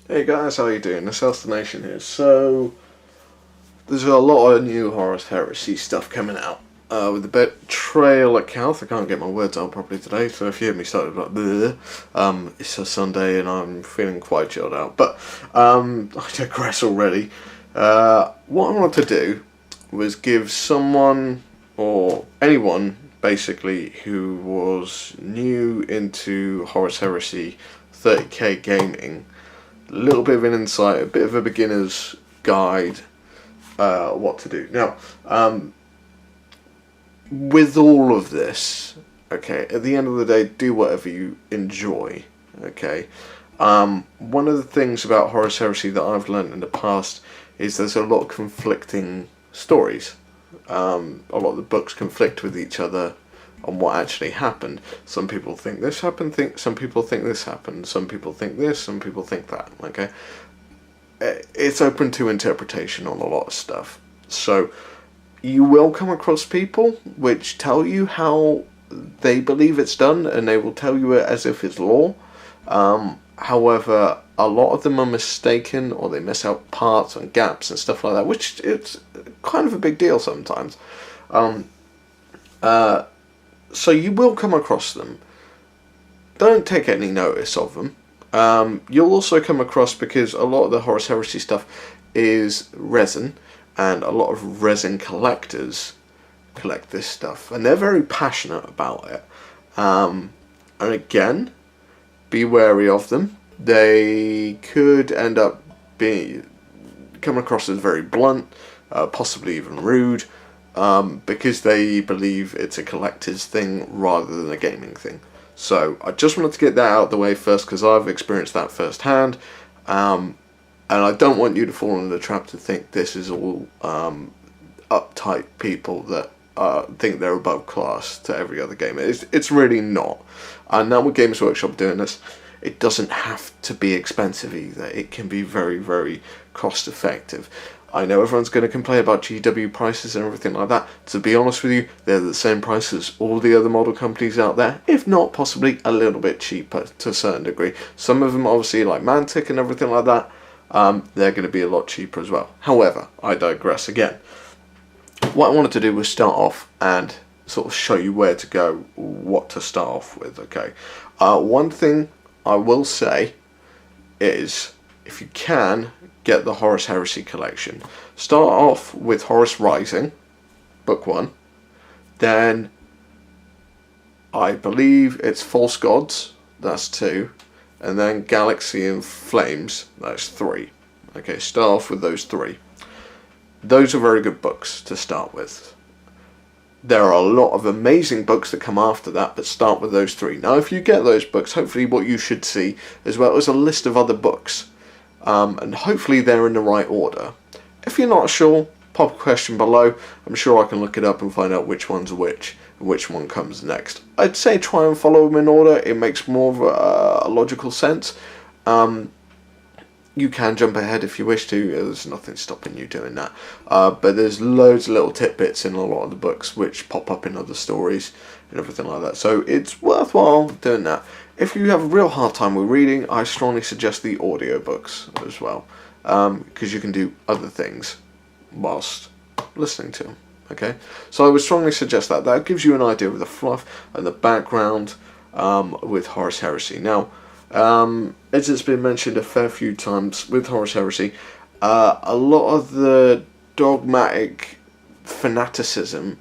Hey guys, how you doing? The Nation here. So, there's a lot of new Horus Heresy stuff coming out. With the betrayal account, I can't get my words out properly today, so if you hear me start like bleh, it's a Sunday and I'm feeling quite chilled out. But, I digress already. What I wanted to do was give someone, or anyone, basically, who was new into Horus Heresy 30k gaming, a little bit of an insight, a bit of a beginner's guide, what to do. Now, with all of this, okay, at the end of the day, do whatever you enjoy, okay? One of the things about Horus Heresy that I've learned in the past is there's a lot of conflicting stories. A lot of the books conflict with each other on what actually happened. Some people think this happened, some people think this happened, some people think this, some people think that, okay? It's open to interpretation on a lot of stuff. So, you will come across people which tell you how they believe it's done, and they will tell you it as if it's law. However, a lot of them are mistaken, or they miss out parts and gaps and stuff like that, which it's kind of a big deal sometimes. So you will come across them. Don't take any notice of them. You'll also come across, because a lot of the Horus Heresy stuff is resin, and a lot of resin collectors collect this stuff, and they're very passionate about it. And again, be wary of them. They could end up come across as very blunt, possibly even rude, because they believe it's a collector's thing rather than a gaming thing. So I just wanted to get that out of the way first, because I've experienced that firsthand, and I don't want you to fall into the trap to think this is all uptight people that think they're above class to every other gamer. It's really not. And now with Games Workshop doing this, it doesn't have to be expensive either. It can be very, very cost effective. I know everyone's going to complain about GW prices and everything like that. To be honest with you, they're the same price as all the other model companies out there, if not possibly a little bit cheaper to a certain degree. Some of them, obviously, like Mantic and everything like that, they're going to be a lot cheaper as well. However, I digress again. What I wanted to do was start off and sort of show you where to go, what to start off with, okay? One thing I will say is, if you can, get the Horus Heresy collection. Start off with Horus Rising, book 1. Then, I believe it's False Gods, that's 2. And then Galaxy and Flames, that's 3. Okay, start off with those 3. Those are very good books to start with. There are a lot of amazing books that come after that, but start with those 3. Now, if you get those books, hopefully what you should see, as well as a list of other books, and hopefully they're in the right order. If you're not sure, pop a question below. I'm sure I can look it up and find out which one's which, and which one comes next. I'd say try and follow them in order. It makes more of a logical sense. You can jump ahead if you wish to. There's nothing stopping you doing that. But there's loads of little tidbits in a lot of the books which pop up in other stories and everything like that. So it's worthwhile doing that. If you have a real hard time with reading, I strongly suggest the audiobooks as well. Because you can do other things whilst listening to them. Okay? So I would strongly suggest that. That gives you an idea of the fluff and the background with Horus Heresy. Now, as it's been mentioned a fair few times with Horus Heresy, a lot of the dogmatic fanaticism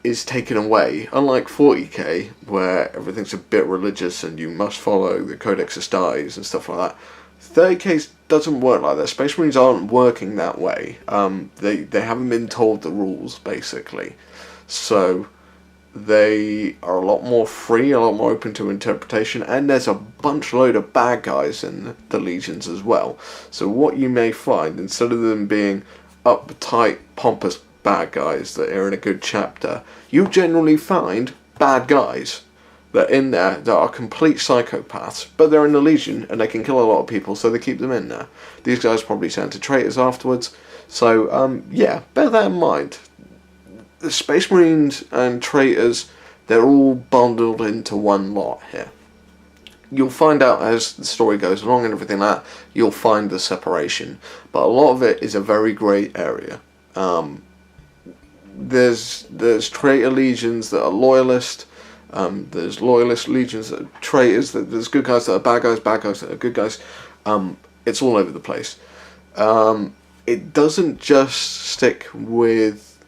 is taken away. Unlike 40k, where everything's a bit religious and you must follow the Codex Astartes and stuff like that, 30k doesn't work like that. Space Marines aren't working that way. They haven't been told the rules, basically. So they are a lot more free, a lot more open to interpretation, and there's a load of bad guys in the legions as well. So what you may find, instead of them being uptight, pompous bad guys that are in a good chapter, you generally find bad guys that are in there that are complete psychopaths, but they're in the legion and they can kill a lot of people, so they keep them in there. These guys probably turn to traitors afterwards. So yeah, bear that in mind. The Space Marines and traitors, they're all bundled into one lot here. you'll find out as the story goes along and everything like that, you'll find the separation. But a lot of it is a very grey area. There's traitor legions that are loyalist. There's loyalist legions that are traitors. There's good guys that are bad guys that are good guys. It's all over the place. It doesn't just stick with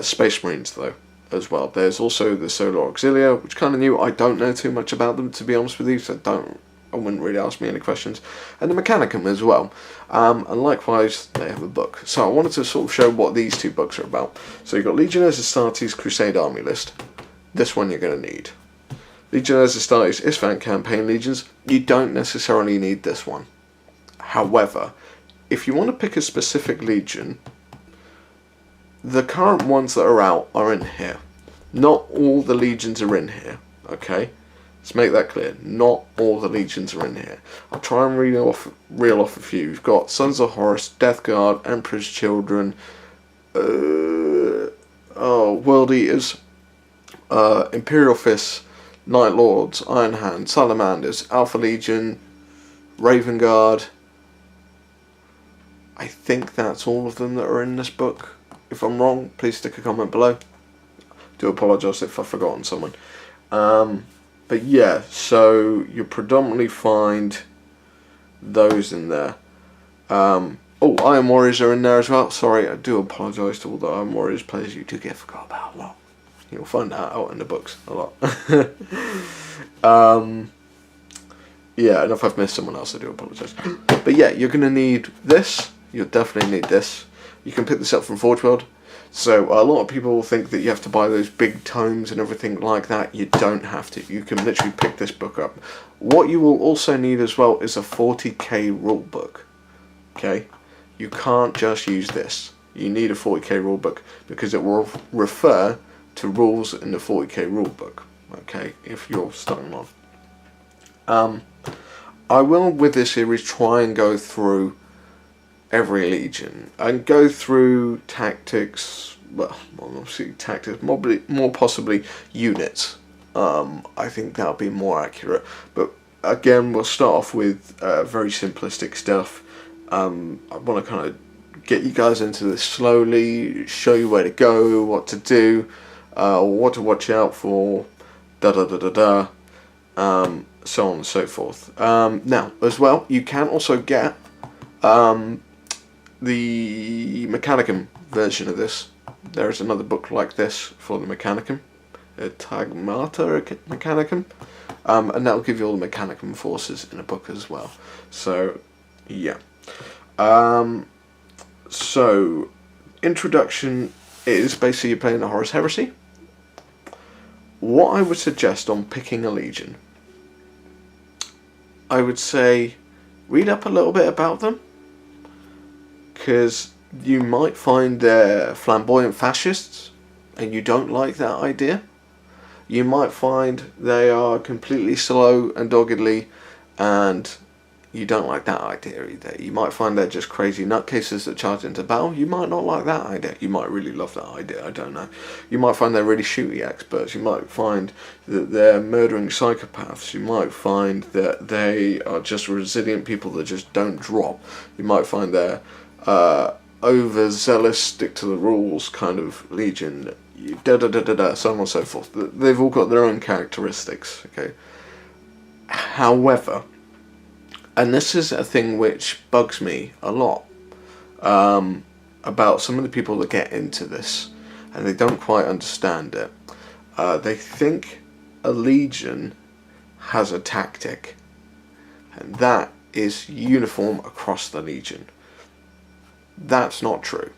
Space Marines though, as well. There's also the Solar Auxilia, which kind of new. I don't know too much about them, to be honest with you, so I wouldn't really ask me any questions. And the Mechanicum as well. And likewise, they have a book. So I wanted to sort of show what these two books are about. So you've got Legionaries Astartes Crusade Army List. This one you're going to need. Legionaries Astartes Isfahan Campaign Legions. You don't necessarily need this one. However, if you want to pick a specific legion, the current ones that are out are in here. Not all the legions are in here, okay? Let's make that clear. Not all the legions are in here. I'll try and reel off a few. You've got Sons of Horus, Death Guard, Emperor's Children, World Eaters, Imperial Fists, Night Lords, Iron Hand, Salamanders, Alpha Legion, Raven Guard. I think that's all of them that are in this book. If I'm wrong, please stick a comment below. Do apologise if I've forgotten someone. But yeah, so you predominantly find those in there. Iron Warriors are in there as well. Sorry, I do apologise to all the Iron Warriors players. You do get forgot about a lot. You'll find that out in the books a lot. Yeah, and if I've missed someone else, I do apologise. But yeah, you're going to need this. You'll definitely need this. You can pick this up from Forge World. So a lot of people think that you have to buy those big tomes and everything like that. You don't have to. You can literally pick this book up. What you will also need as well is a 40k rulebook. Okay? You can't just use this. You need a 40k rulebook because it will refer to rules in the 40k rulebook. Okay? If you're starting on. I will, with this series, try and go through every legion and go through tactics, well obviously tactics, more possibly units. I think that'll be more accurate, but again we'll start off with very simplistic stuff. I want to kind of get you guys into this slowly, show you where to go, what to do, what to watch out for, so on and so forth. Now as well, you can also get the Mechanicum version of this. There is another book like this for the Mechanicum, a Tagmata Mechanicum, and that will give you all the Mechanicum forces in a book as well. So, yeah. So, introduction is basically you're playing the Horus Heresy. What I would suggest on picking a legion, I would say read up a little bit about them, because you might find they're flamboyant fascists and you don't like that idea. You might find they are completely slow and doggedly and you don't like that idea either. You might find they're just crazy nutcases that charge into battle. You might not like that idea. You might really love that idea, I don't know. You might find they're really shooty experts. You might find that they're murdering psychopaths. You might find that they are just resilient people that just don't drop. You might find they're overzealous, stick to the rules kind of legion, so on and so forth. They've all got their own characteristics, okay? However, and this is a thing which bugs me a lot about some of the people that get into this and they don't quite understand it. They think a legion has a tactic and that is uniform across the legion. That's not true.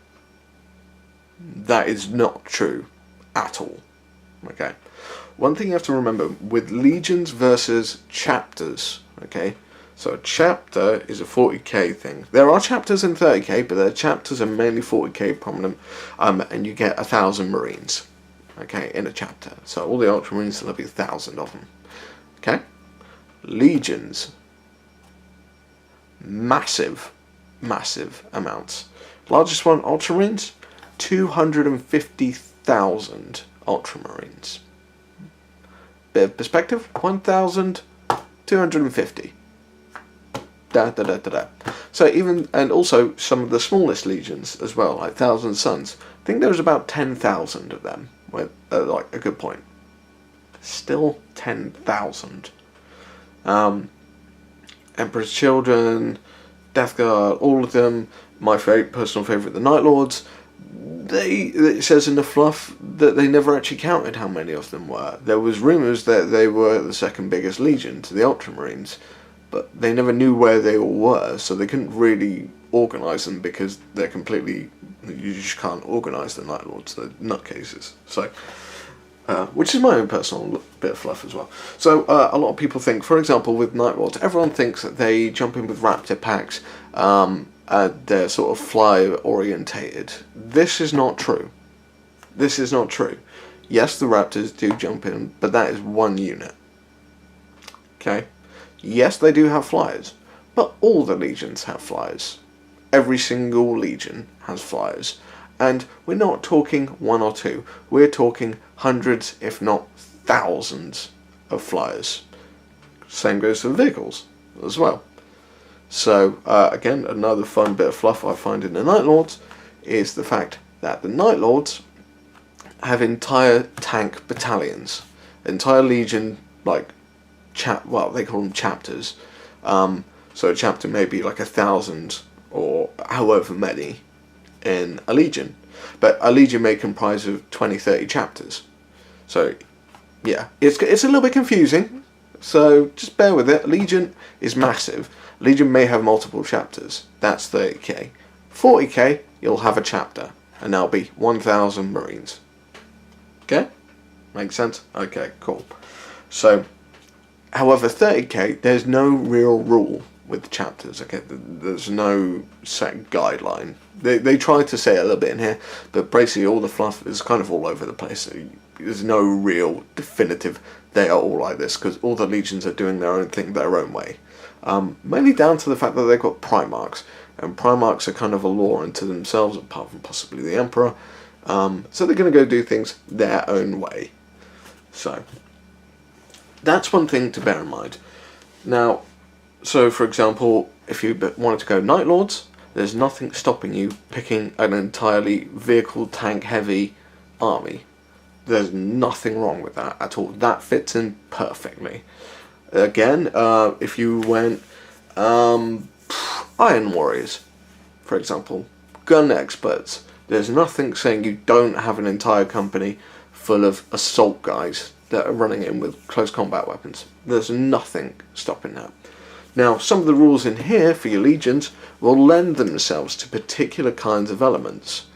That is not true at all. Okay. One thing you have to remember with legions versus chapters, okay? So a chapter is a 40k thing. There are chapters in 30k, but their chapters are mainly 40k prominent, and you get 1,000 Marines, okay, in a chapter. So all the Ultramarines, there'll be 1,000 of them, okay? Legions, massive amounts. Largest one, Ultramarines, 250,000 Ultramarines. Bit of perspective, 1,000 250. Da da da da da. So even, and also some of the smallest legions as well, like Thousand Sons. I think there was about 10,000 of them, like a good point. Still 10,000. Emperor's Children, Death Guard, all of them. My personal favourite, the Night Lords. It says in the fluff that they never actually counted how many of them were. There was rumours that they were the second biggest legion to the Ultramarines, but they never knew where they all were, so they couldn't really organise them because they're completely... You just can't organise the Night Lords, they're nutcases. So, which is my own personal bit of fluff as well. So, a lot of people think, for example, with Night Lords, everyone thinks that they jump in with Raptor packs, they're sort of fly orientated. This is not true. This is not true. Yes, the Raptors do jump in, but that is one unit. Okay? Yes, they do have flyers, but all the legions have flyers. Every single legion has flyers. And we're not talking one or two. We're talking hundreds, if not thousands, of flyers. Same goes for vehicles as well. So, again, another fun bit of fluff I find in the Night Lords is the fact that the Night Lords have entire tank battalions. Entire legion, like, they call them chapters. So a chapter may be like 1,000 or however many in a legion. But a legion may comprise of 20, 30 chapters. So, yeah, it's a little bit confusing. So, just bear with it. A legion is massive. Legion may have multiple chapters. That's 30k. 40k, you'll have a chapter. And that'll be 1,000 Marines. Okay? Makes sense? Okay, cool. So, however, 30k, there's no real rule with the chapters. Okay, there's no set guideline. They try to say it a little bit in here, but basically all the fluff is kind of all over the place. So there's no real definitive, they are all like this, because all the legions are doing their own thing their own way. Mainly down to the fact that they've got Primarchs, and Primarchs are kind of a law unto themselves, apart from possibly the Emperor. So they're going to go do things their own way. So, that's one thing to bear in mind. Now, so for example, if you wanted to go Night Lords, there's nothing stopping you picking an entirely vehicle tank heavy army. There's nothing wrong with that at all. That fits in perfectly. Again, if you went Iron Warriors, for example, gun experts, there's nothing saying you don't have an entire company full of assault guys that are running in with close combat weapons. There's nothing stopping that. Now, some of the rules in here for your legions will lend themselves to particular kinds of elements.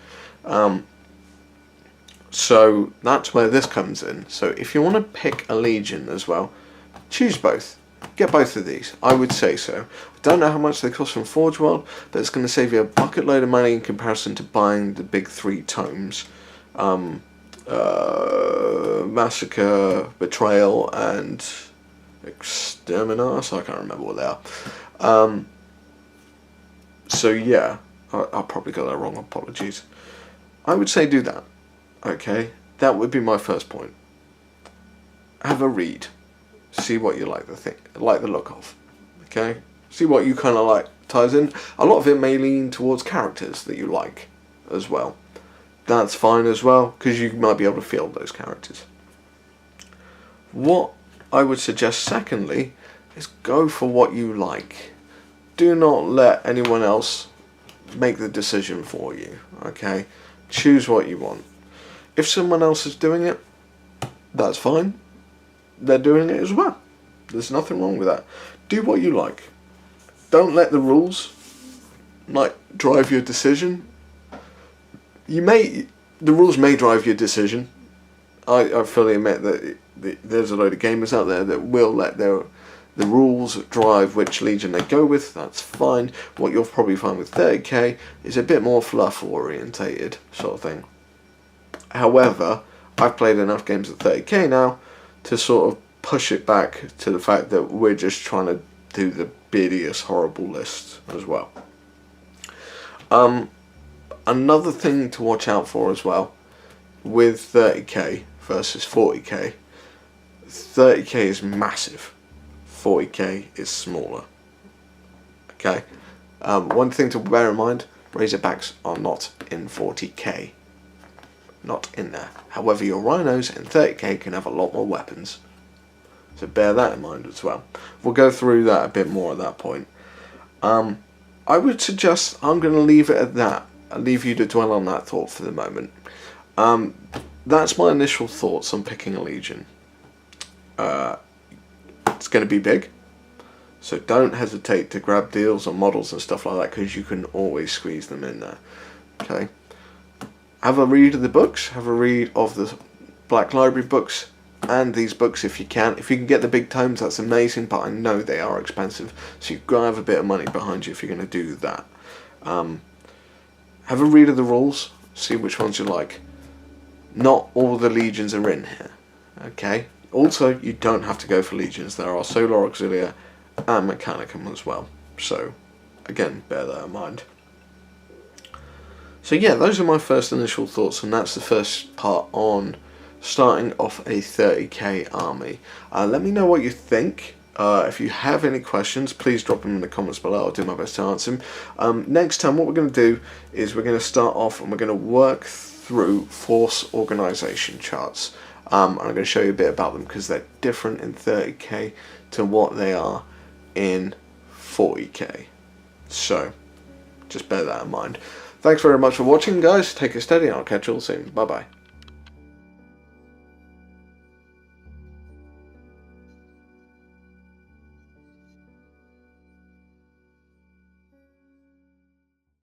So that's where this comes in. So if you want to pick a legion as well, choose both. Get both of these. I would say so. I don't know how much they cost from Forge World, but it's going to save you a bucket load of money in comparison to buying the big 3 tomes. Massacre, Betrayal, and Exterminator, so I can't remember what they are. So yeah, I probably got that wrong, apologies. I would say do that. Okay, that would be my first point. Have a read. See what you like the look of. Okay? See what you kind of like ties in. A lot of it may lean towards characters that you like as well. That's fine as well, because you might be able to feel those characters. What I would suggest secondly is go for what you like. Do not let anyone else make the decision for you. Okay? Choose what you want. If someone else is doing it, that's fine. They're doing it as well. There's nothing wrong with that. Do what you like. Don't let the rules drive your decision. The rules may drive your decision. I fully admit that there's a load of gamers out there that will let the rules drive which legion they go with. That's fine. What you'll probably find with 30k is a bit more fluff orientated sort of thing. However, I've played enough games at 30k now to sort of push it back to the fact that we're just trying to do the bidiest horrible list as well. Another thing to watch out for as well with 30k versus 40k. 30k is massive. 40k is smaller. Okay, one thing to bear in mind, Razorbacks are not in 40k. Not in there. However, your Rhinos in 30k can have a lot more weapons. So bear that in mind as well. We'll go through that a bit more at that point. I would suggest I'm going to leave it at that. I'll leave you to dwell on that thought for the moment. That's my initial thoughts on picking a Legion. It's going to be big. So don't hesitate to grab deals on models and stuff like that, because you can always squeeze them in there. Okay. Have a read of the books. Have a read of the Black Library books and these books if you can. If you can get the big tomes, that's amazing, but I know they are expensive. So you've got to have a bit of money behind you if you're going to do that. Have a read of the rules. See which ones you like. Not all the Legions are in here. Okay. Also, you don't have to go for Legions. There are Solar Auxilia and Mechanicum as well. So, again, bear that in mind. So yeah, those are my first initial thoughts, and that's the first part on starting off a 30k army. Let me know what you think. If you have any questions, please drop them in the comments below. I'll do my best to answer them. Next time, what we're going to do is we're going to start off and we're going to work through force organisation charts. I'm going to show you a bit about them because they're different in 30k to what they are in 40k. So, just bear that in mind. Thanks very much for watching, guys. Take it steady and I'll catch you all soon. Bye bye.